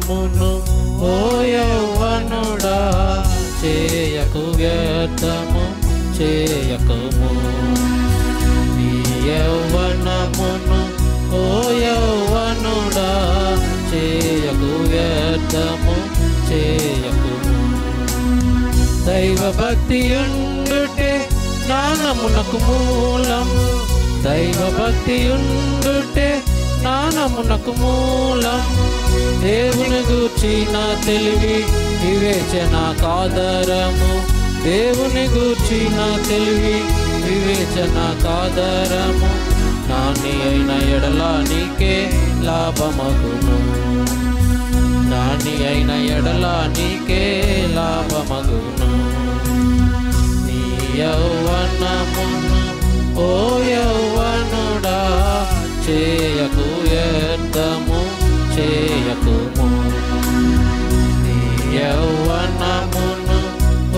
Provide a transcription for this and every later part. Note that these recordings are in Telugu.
యౌవనమును ఓ యౌవనుడా చేయకు వ్యర్థము చేయకుము. నీ యౌవనమును ఓ యౌవనుడా చేయకు వ్యర్థము చేయకుము. దైవ భక్తియుండుటే జ్ఞానమునకు మూలము. దైవ భక్తియుండుటే జ్ఞానమునకు మూలం. దేవుని గూర్చిన తెలివి వివేచనకాధారము. దేవుని గూర్చిన తెలివి వివేచనకాధారము. జ్ఞాని అయిన ఎడల నీకే లాభమగును. జ్ఞాని అయిన ఎడల నీకే లాభమగును. నీ యౌవనమును ఓ యౌవనుడా చేయకు వ్యర్థము చేయకుము. నీ యౌవనమును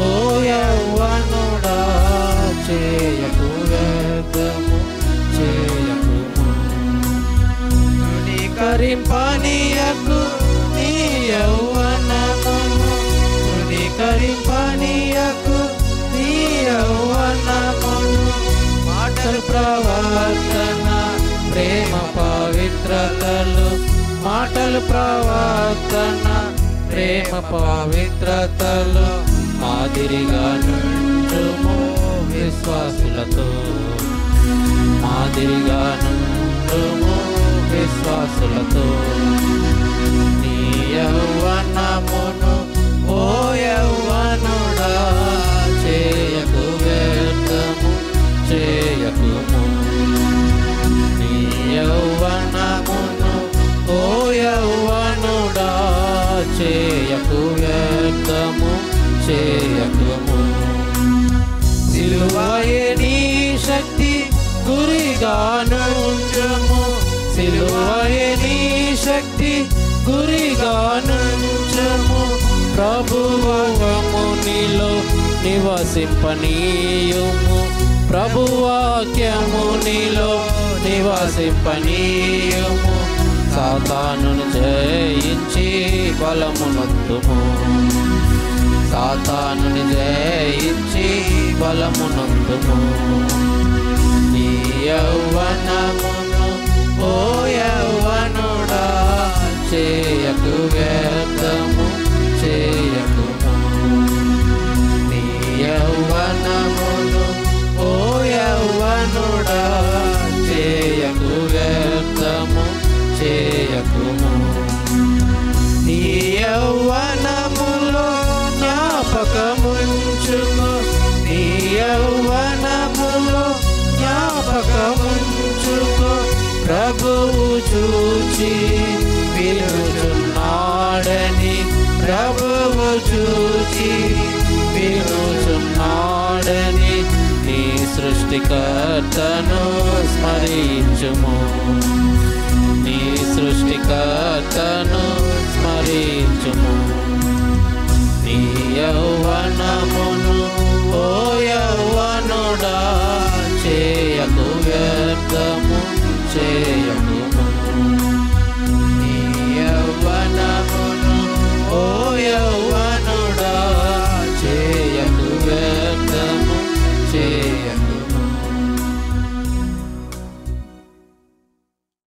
ఓ యౌవనుడా చేయకు వ్యర్థము చేయకుము. తృణీకరింపనీయకు నీ యౌవనమును. తృణీకరింపనీయకు నీ యౌవనమును. మాటలు ప్రవర్తన ప్రేమ పవిత్రతలు. మాటలు ప్రవర్తన ప్రేమ పవిత్రతలు. మాదిరిగా నుండుము విశ్వాసులతో. మాదిరిగా నుండుము విశ్వాసులతో. నీ యౌవనమును ఓ యౌవనుడా చేయకు వ్యర్థము చేయకుము. నీ యౌవనమును ఓ యౌవనుడా చేయకు వ్యర్థము చేయకుము. సిలువయే నీ శక్తి గురిగానుంచుము. సిలువయే నీ శక్తి గురిగానుంచుము. ప్రభువాక్యము నీలో నివసింపనీయుము. ప్రభువాక్యము నీలో నివసింపనీయుము. సాతానును జయించి బలమునొందుము. సాతానుని జయించి బలమునొందుము. నీ యౌవనమును ఓ యౌవనుడా చేయకు వ్యర్థము చేయకుము. నీ యౌవనమును ఓ యౌవనుడా చేయకు వ్యర్థము చేయకుము. నీ యౌవనములో జ్ఞాపకముంచుకో. నీ యౌవనములో జ్ఞాపకముంచుకో. ప్రభువు చూచి వినుచున్నాడని. ప్రభువు చూచి వినుచున్నాడని నీ సృష్టికర్తను స్మరించుము. నీ సృష్టికర్తను స్మరించుము. నీ యౌవనము